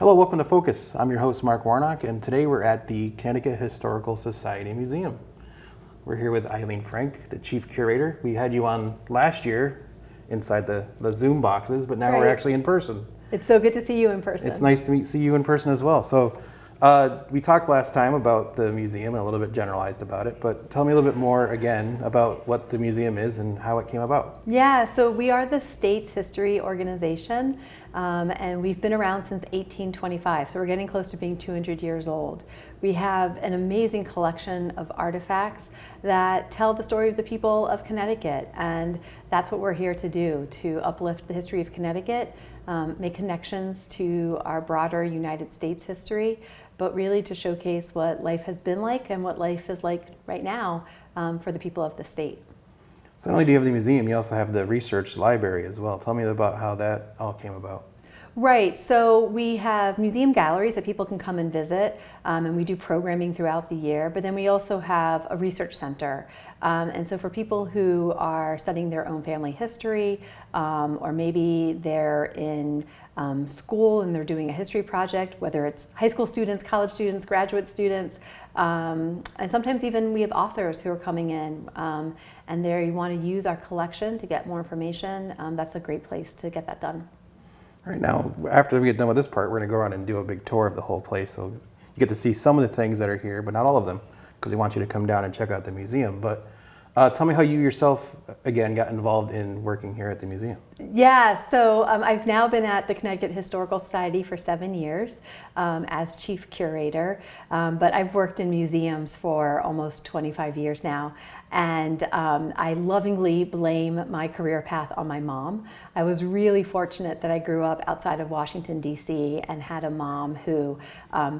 Hello, welcome to Focus. I'm your host, Mark Warnock, and today we're at the Connecticut Historical Society Museum. We're here with Ilene Frank, the chief curator. We had you on last year inside the Zoom boxes, but now we're actually in person. It's so good to see you in person. It's nice to see you in person as well. So we talked last time about the museum and a little bit generalized about it, but tell me a little bit more again about what the museum is and how it came about. Yeah, so we are the state's history organization, and we've been around since 1825, so we're getting close to being 200 years old. We have an amazing collection of artifacts that tell the story of the people of Connecticut, and that's what we're here to do, to uplift the history of Connecticut, make connections to our broader United States history, but really to showcase what life has been like and what life is like right now for the people of the state. So not only do you have the museum, you also have the research library as well. Tell me about how that all came about. Right, so we have museum galleries that people can come and visit, and we do programming throughout the year, but then we also have a research center. And so for people who are studying their own family history, or maybe they're in school and they're doing a history project, whether it's high school students, college students, graduate students, and sometimes even we have authors who are coming in, and there you want to use our collection to get more information, that's a great place to get that done. All right, now, after we get done with this part, we're going to go around and do a big tour of the whole place. So you get to see some of the things that are here, but not all of them, because we want you to come down and check out the museum. But tell me how you yourself, again, got involved in working here at the museum. Yeah, so I've now been at the Connecticut Historical Society for 7 years as chief curator, but I've worked in museums for almost 25 years now. And I lovingly blame my career path on my mom. I was really fortunate that I grew up outside of Washington, D.C. and had a mom who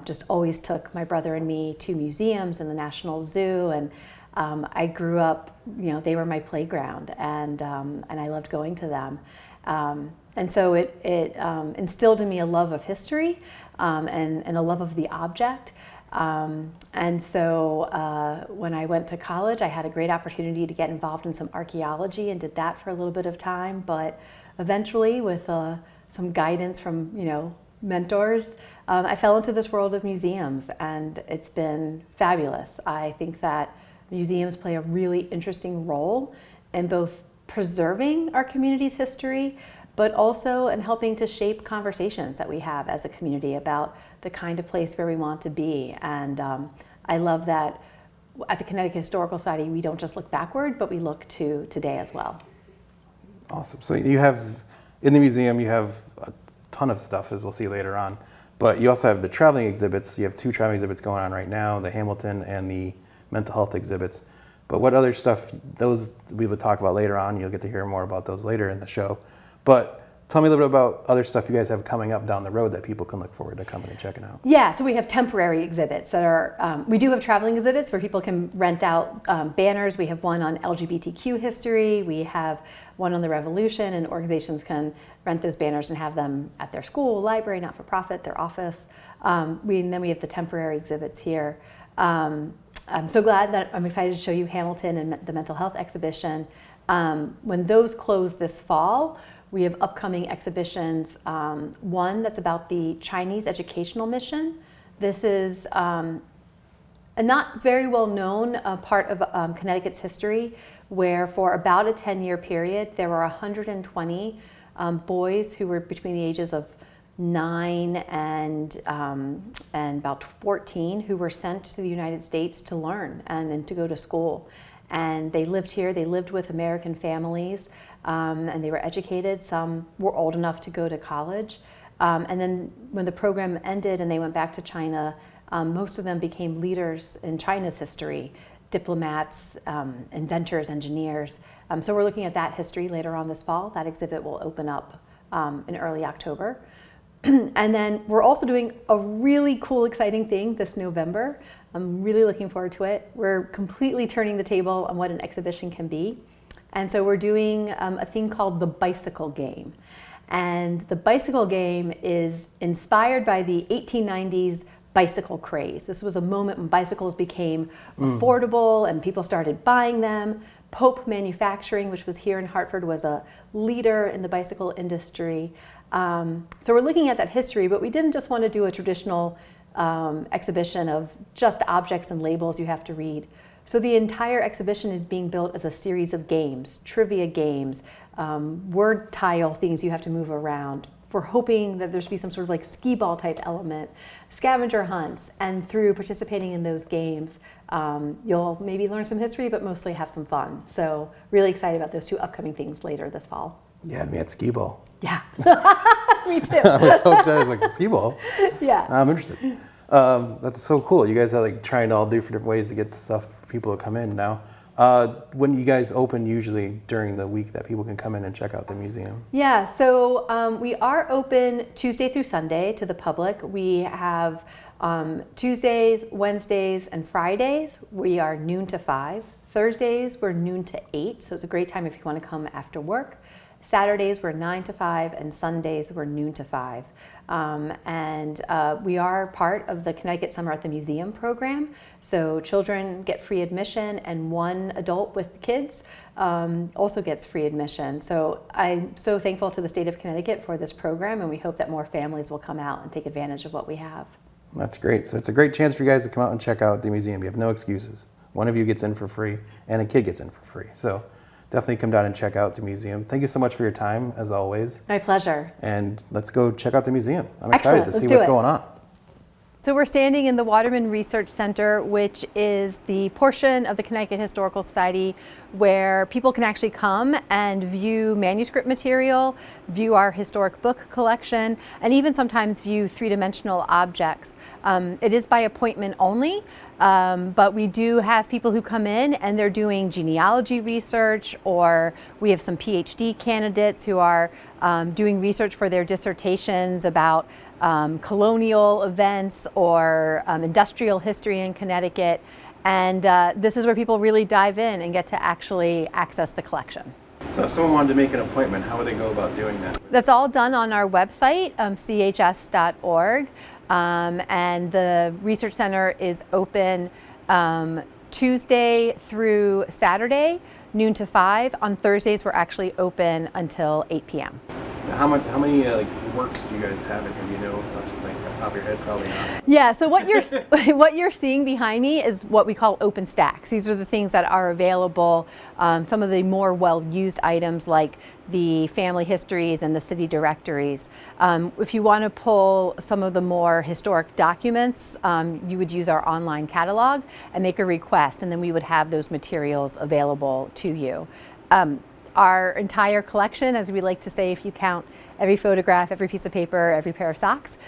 just always took my brother and me to museums and the National Zoo. And I grew up, they were my playground, and I loved going to them. And so it instilled in me a love of history and a love of the object. And so when I went to college, I had a great opportunity to get involved in some archaeology and did that for a little bit of time. But eventually, with some guidance from mentors, I fell into this world of museums, and it's been fabulous. I think that museums play a really interesting role in both preserving our community's history, but also in helping to shape conversations that we have as a community about the kind of place where we want to be. And I love that at the Connecticut Historical Society, we don't just look backward, but we look to today as well. Awesome. So you have, in the museum, you have a ton of stuff, as we'll see later on, but you also have the traveling exhibits. You have 2 traveling exhibits going on right now, the Hamilton and the mental health exhibits. But what other stuff, those we will talk about later on. You'll get to hear more about those later in the show. But tell me a little bit about other stuff you guys have coming up down the road that people can look forward to coming and checking out. Yeah, so we have temporary exhibits that are, we do have traveling exhibits where people can rent out banners. We have one on LGBTQ history. We have one on the Revolution, and organizations can rent those banners and have them at their school, library, not-for-profit, their office. And then we have the temporary exhibits here. I'm so glad that I'm excited to show you Hamilton and the mental health exhibition. When those close this fall, we have upcoming exhibitions. One that's about the Chinese educational mission. This is a not very well known part of Connecticut's history, where for about a 10-year period, there were 120 boys who were between the ages of 9 and about 14 who were sent to the United States to learn and to go to school. And they lived here, they lived with American families, and they were educated. Some were old enough to go to college. And then when the program ended and they went back to China, most of them became leaders in China's history, diplomats, inventors, engineers. So we're looking at that history later on this fall. That exhibit will open up in early October. And then we're also doing a really cool, exciting thing this November. I'm really looking forward to it. We're completely turning the table on what an exhibition can be. And so we're doing a thing called the bicycle game. And the bicycle game is inspired by the 1890s bicycle craze. This was a moment when bicycles became affordable and people started buying them. Pope Manufacturing, which was here in Hartford, was a leader in the bicycle industry. So we're looking at that history, but we didn't just want to do a traditional exhibition of just objects and labels you have to read. So the entire exhibition is being built as a series of games, trivia games, word tile things you have to move around. We're hoping that there's be some sort of like skee ball type element, scavenger hunts, and through participating in those games, you'll maybe learn some history, but mostly have some fun. So really excited about those two upcoming things later this fall. You had me at skee ball. Yeah, me too. I was so excited. I was like, skee ball? Yeah. I'm interested. That's so cool. You guys are like trying all different ways to get stuff for people to come in now. When you guys open usually during the week that people can come in and check out the museum? Yeah, so we are open Tuesday through Sunday to the public. We have Tuesdays, Wednesdays, and Fridays. We are noon to 5. Thursdays, we're noon to 8, so it's a great time if you want to come after work. Saturdays, we're 9 to 5, and Sundays, we're noon to 5. We are part of the Connecticut Summer at the Museum program. So children get free admission, and one adult with kids also gets free admission. So I'm so thankful to the state of Connecticut for this program, and we hope that more families will come out and take advantage of what we have. That's great. So it's a great chance for you guys to come out and check out the museum. You have no excuses. One of you gets in for free, and a kid gets in for free. So definitely come down and check out the museum. Thank you so much for your time, as always. My pleasure. And let's go check out the museum. I'm Excellent. excited to see Let's do what's it. going on. So we're standing in the Waterman Research Center, which is the portion of the Connecticut Historical Society where people can actually come and view manuscript material, view our historic book collection, and even sometimes view three-dimensional objects. It is by appointment only, but we do have people who come in and they're doing genealogy research, or we have some PhD candidates who are doing research for their dissertations about colonial events or industrial history in Connecticut. And this is where people really dive in and get to actually access the collection. So if someone wanted to make an appointment, how would they go about doing that? That's all done on our website, chs.org. And the Research Center is open Tuesday through Saturday, noon to 5. On Thursdays, we're actually open until 8 p.m. How many works do you guys have in here? Do you know off the top of your head? Probably not. Yeah, so what you're seeing behind me is what we call open stacks. These are the things that are available, some of the more well-used items like the family histories and the city directories. If you want to pull some of the more historic documents, you would use our online catalog and make a request, and then we would have those materials available to you. Our entire collection, as we like to say, if you count every photograph, every piece of paper, every pair of socks,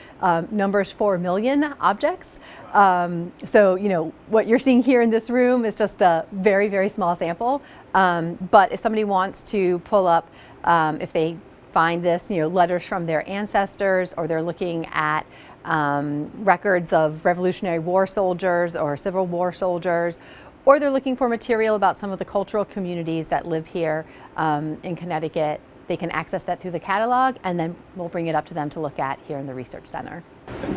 numbers 4 million objects. So, you know, what you're seeing here in this room is just a very, very small sample. But if somebody wants to pull up, if they find this, you know, letters from their ancestors, or they're looking at records of Revolutionary War soldiers or Civil War soldiers, or they're looking for material about some of the cultural communities that live here in Connecticut, they can access that through the catalog, and then we'll bring it up to them to look at here in the Research Center. And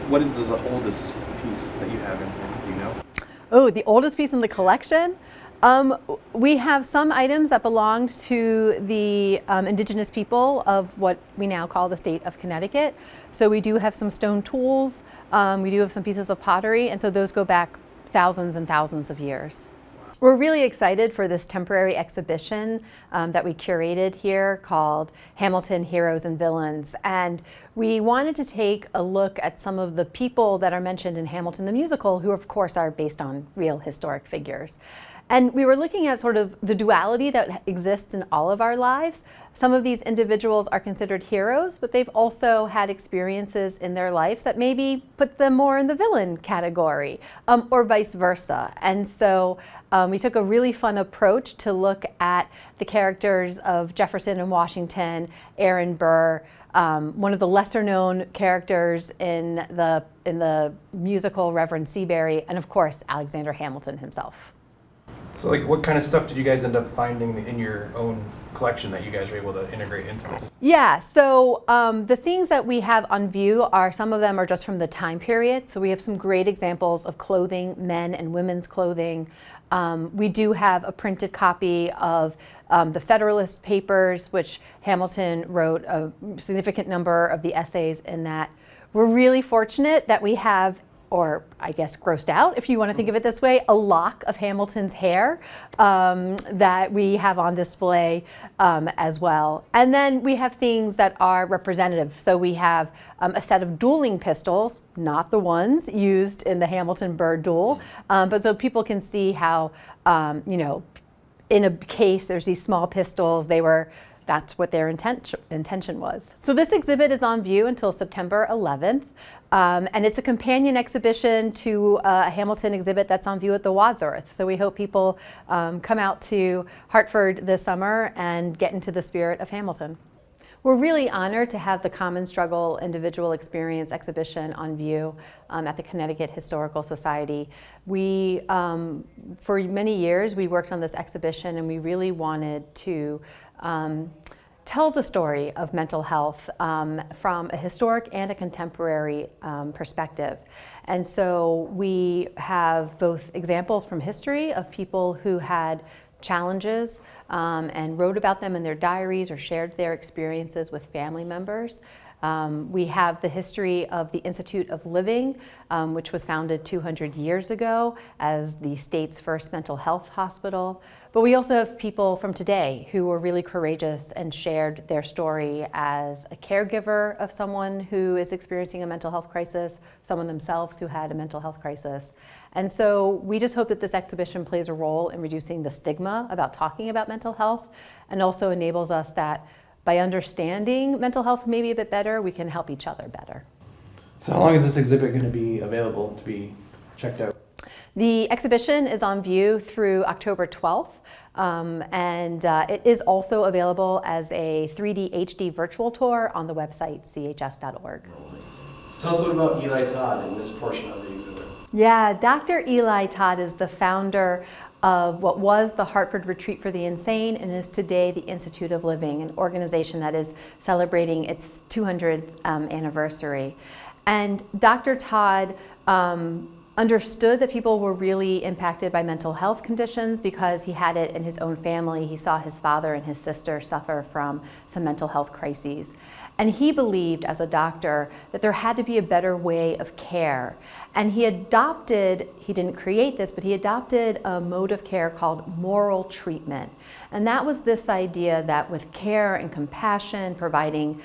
what is the oldest piece that you have in here? Do you know? Oh, the oldest piece in the collection? We have some items that belonged to the indigenous people of what we now call the state of Connecticut. So we do have some stone tools, we do have some pieces of pottery, and so those go back thousands and thousands of years. We're really excited for this temporary exhibition that we curated here called Hamilton Heroes and Villains. And we wanted to take a look at some of the people that are mentioned in Hamilton the musical, who of course are based on real historic figures. And we were looking at sort of the duality that exists in all of our lives. Some of these individuals are considered heroes, but they've also had experiences in their lives that maybe put them more in the villain category, or vice versa. And so we took a really fun approach to look at the characters of Jefferson and Washington, Aaron Burr, one of the lesser known characters in the musical, Reverend Seabury, and of course, Alexander Hamilton himself. So like what kind of stuff did you guys end up finding in your own collection that you guys were able to integrate into this? Yeah, so the things that we have on view are, some of them are just from the time period. So we have some great examples of clothing, men and women's clothing. We do have a printed copy of the Federalist Papers, which Hamilton wrote a significant number of the essays in that. We're really fortunate that we have, or I guess grossed out, if you want to think of it this way, a lock of Hamilton's hair that we have on display as well. And then we have things that are representative. So we have a set of dueling pistols, not the ones used in the Hamilton Burr duel, but so people can see how, in a case there's these small pistols, that's what their intention was. So this exhibit is on view until September 11th, and it's a companion exhibition to a Hamilton exhibit that's on view at the Wadsworth. So we hope people come out to Hartford this summer and get into the spirit of Hamilton. We're really honored to have the Common Struggle Individual Experience exhibition on view at the Connecticut Historical Society. We, for many years, we worked on this exhibition and we really wanted to tell the story of mental health from a historic and a contemporary perspective. And so we have both examples from history of people who had challenges and wrote about them in their diaries or shared their experiences with family members. We have the history of the Institute of Living, which was founded 200 years ago as the state's first mental health hospital. But we also have people from today who were really courageous and shared their story as a caregiver of someone who is experiencing a mental health crisis, someone themselves who had a mental health crisis. And so we just hope that this exhibition plays a role in reducing the stigma about talking about mental health, and also enables us that by understanding mental health maybe a bit better, we can help each other better. So how long is this exhibit going to be available to be checked out? The exhibition is on view through October 12th, and it is also available as a 3D HD virtual tour on the website chs.org. So tell us a little about Eli Todd in this portion of the exhibit. Yeah, Dr. Eli Todd is the founder of what was the Hartford Retreat for the Insane and is today the Institute of Living, an organization that is celebrating its 200th anniversary. And Dr. Todd understood that people were really impacted by mental health conditions because he had it in his own family. He saw his father and his sister suffer from some mental health crises. And he believed as a doctor that there had to be a better way of care. And he didn't create this, but he adopted a mode of care called moral treatment. And that was this idea that with care and compassion, providing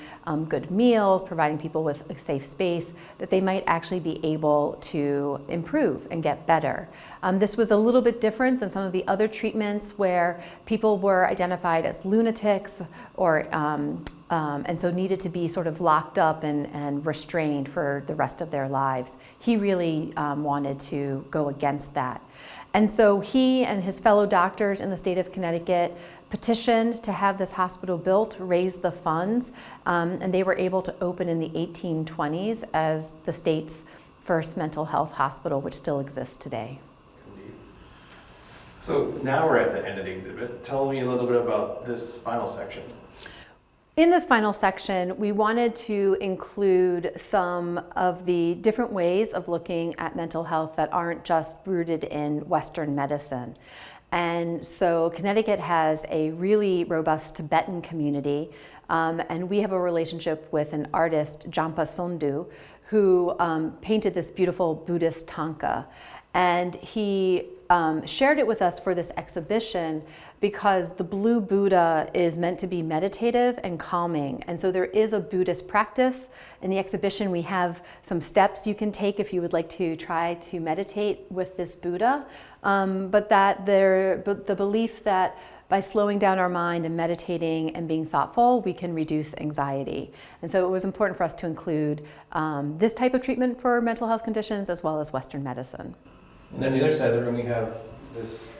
good meals, providing people with a safe space, that they might actually be able to improve and get better. This was a little bit different than some of the other treatments where people were identified as lunatics or and so needed to be sort of locked up and restrained for the rest of their lives. He really wanted to go against that. And so he and his fellow doctors in the state of Connecticut petitioned to have this hospital built, raised the funds, and they were able to open in the 1820s as the state's first mental health hospital, which still exists today. Indeed. So now we're at the end of the exhibit. Tell me a little bit about this final section. In this final section, we wanted to include some of the different ways of looking at mental health that aren't just rooted in Western medicine. And so Connecticut has a really robust Tibetan community, and we have a relationship with an artist, Jampa Sondu, who painted this beautiful Buddhist tanka. And he shared it with us for this exhibition because the blue Buddha is meant to be meditative and calming. And so there is a Buddhist practice. In the exhibition, we have some steps you can take if you would like to try to meditate with this Buddha. But the belief that by slowing down our mind and meditating and being thoughtful, we can reduce anxiety. And so it was important for us to include this type of treatment for mental health conditions as well as Western medicine. And then the other side of the room, we have this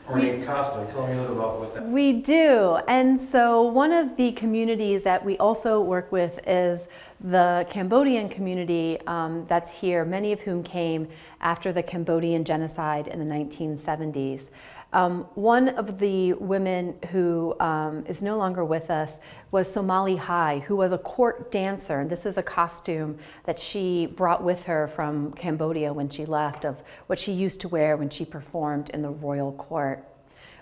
ornate costume. Tell me a little about what that. We do. And so one of the communities that we also work with is the Cambodian community that's here, many of whom came after the Cambodian genocide in the 1970s. One of the women who is no longer with us was Somali Hai, who was a court dancer. And this is a costume that she brought with her from Cambodia when she left, of what she used to wear when she performed in the royal court.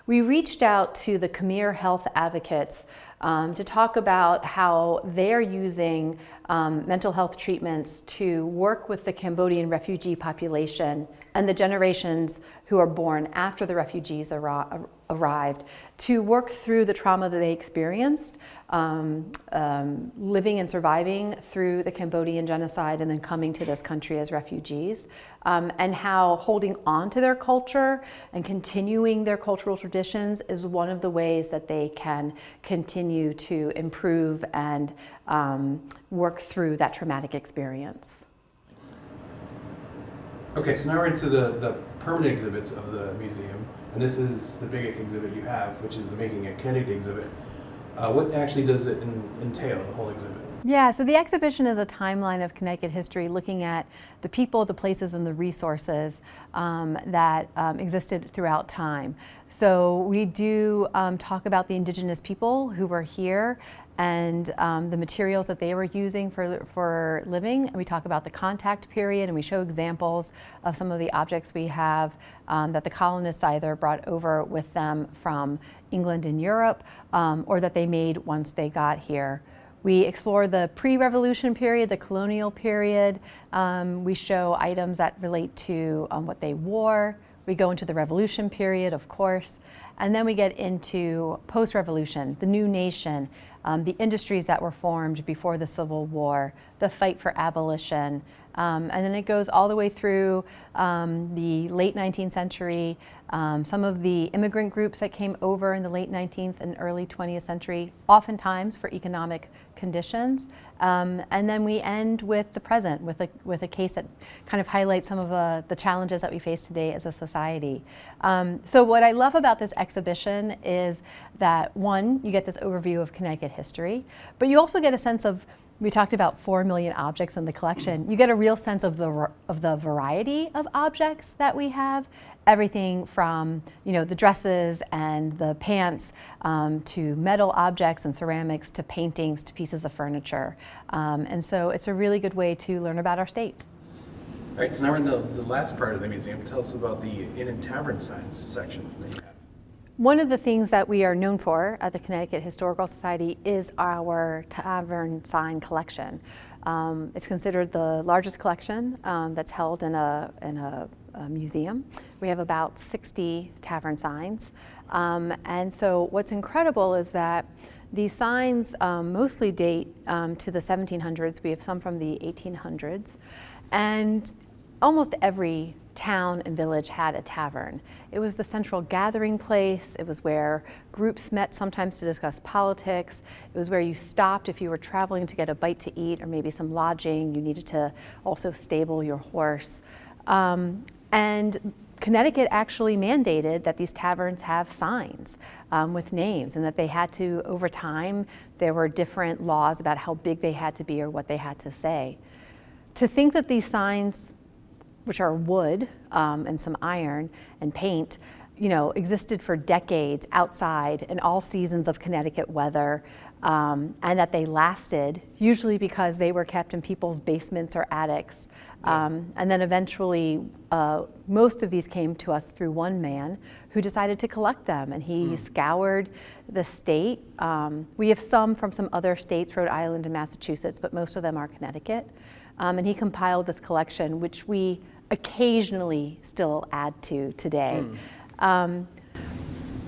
We reached out to the Khmer health advocates to talk about how they're using mental health treatments to work with the Cambodian refugee population and the generations who are born after the refugees arrived to work through the trauma that they experienced living and surviving through the Cambodian genocide and then coming to this country as refugees, and how holding on to their culture and continuing their cultural traditions is one of the ways that they can continue to improve and work through that traumatic experience. Okay, so now we're into the permanent exhibits of the museum, and this is the biggest exhibit you have, which is the Making a Connecticut exhibit. What actually does it entail, the whole exhibit? Yeah, so the exhibition is a timeline of Connecticut history looking at the people, the places, and the resources that existed throughout time. So we do talk about the indigenous people who were here and the materials that they were using for living. And we talk about the contact period, and we show examples of some of the objects we have that the colonists either brought over with them from England and Europe or that they made once they got here. We explore the pre-revolution period, the colonial period. We show items that relate to what they wore. We go into the revolution period, of course. And then we get into post-revolution, the new nation, the industries that were formed before the Civil War, the fight for abolition. And then it goes all the way through the late 19th century, some of the immigrant groups that came over in the late 19th and early 20th century, oftentimes for economic conditions. And then we end with the present, with a case that kind of highlights some of the challenges that we face today as a society. So what I love about this exhibition is that, one, you get this overview of Connecticut history, but you also get a sense of, we talked about 4 million objects in the collection. You get a real sense of the variety of objects that we have. Everything from the dresses and the pants to metal objects and ceramics to paintings to pieces of furniture. And so it's a really good way to learn about our state. All right, so now we're in the last part of the museum. Tell us about the Inn and Tavern Signs section that you have. One of the things that we are known for at the Connecticut Historical Society is our Tavern Sign collection. It's considered the largest collection that's held in a museum. We have about 60 tavern signs. And so what's incredible is that these signs mostly date to the 1700s. We have some from the 1800s. And almost every town and village had a tavern. It was the central gathering place. It was where groups met sometimes to discuss politics. It was where you stopped if you were traveling to get a bite to eat or maybe some lodging. You needed to also stable your horse. And Connecticut actually mandated that these taverns have signs with names, and that they had to, over time, there were different laws about how big they had to be or what they had to say. To think that these signs, which are wood and some iron and paint, existed for decades outside in all seasons of Connecticut weather, and that they lasted, usually because they were kept in people's basements or attics. And then eventually, most of these came to us through one man who decided to collect them, and he scoured the state. We have some from some other states, Rhode Island and Massachusetts, but most of them are Connecticut. And he compiled this collection, which we occasionally still add to today.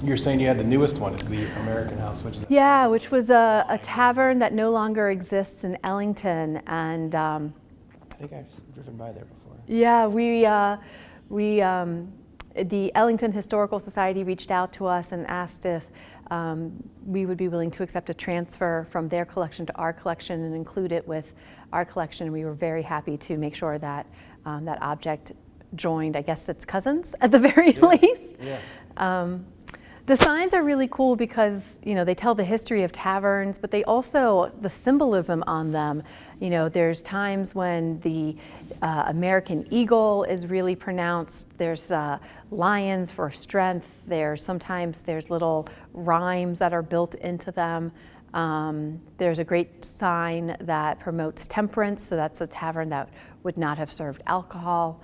You're saying you had the newest one, is the American House, which is... Yeah, which was a tavern that no longer exists in Ellington. And I think I've driven by there before. yeah, the Ellington Historical Society reached out to us and asked if we would be willing to accept a transfer from their collection to our collection and include it with our collection. We were very happy to make sure that that object joined, I guess, its cousins at the very least. Yeah. The signs are really cool because, they tell the history of taverns, but they also, the symbolism on them, there's times when the American eagle is really pronounced. There's lions for strength. Sometimes there's little rhymes that are built into them. There's a great sign that promotes temperance, so that's a tavern that would not have served alcohol.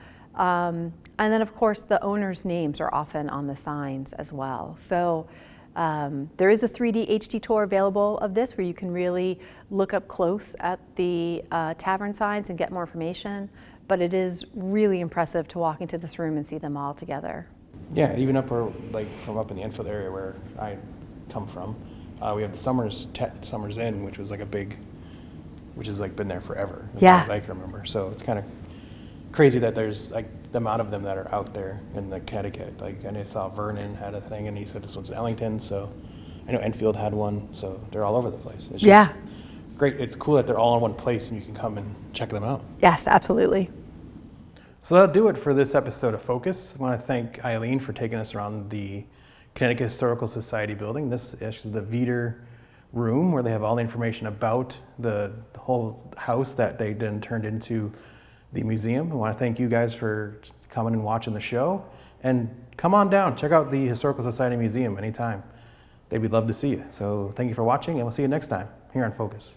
And then, of course, the owners' names are often on the signs as well. So there is a 3D HD tour available of this where you can really look up close at the tavern signs and get more information. But it is really impressive to walk into this room and see them all together. Yeah, even up where, from up in the Enfield area where I come from, we have the Summers Inn, which was which has been there forever, as long as I can remember. So it's kind of crazy that there's the amount of them that are out there in Connecticut. I saw Vernon had a thing, and he said this one's in Ellington. So I know Enfield had one. So they're all over the place. It's just great. It's cool that they're all in one place, and you can come and check them out. Yes, absolutely. So that'll do it for this episode of Focus. I want to thank Ilene for taking us around the Connecticut Historical Society building. This is the Veeder room where they have all the information about the whole house that they then turned into the museum. I want to thank you guys for coming and watching the show. And come on down, check out the Historical Society Museum anytime. They'd love to see you. So thank you for watching, and we'll see you next time here on Focus.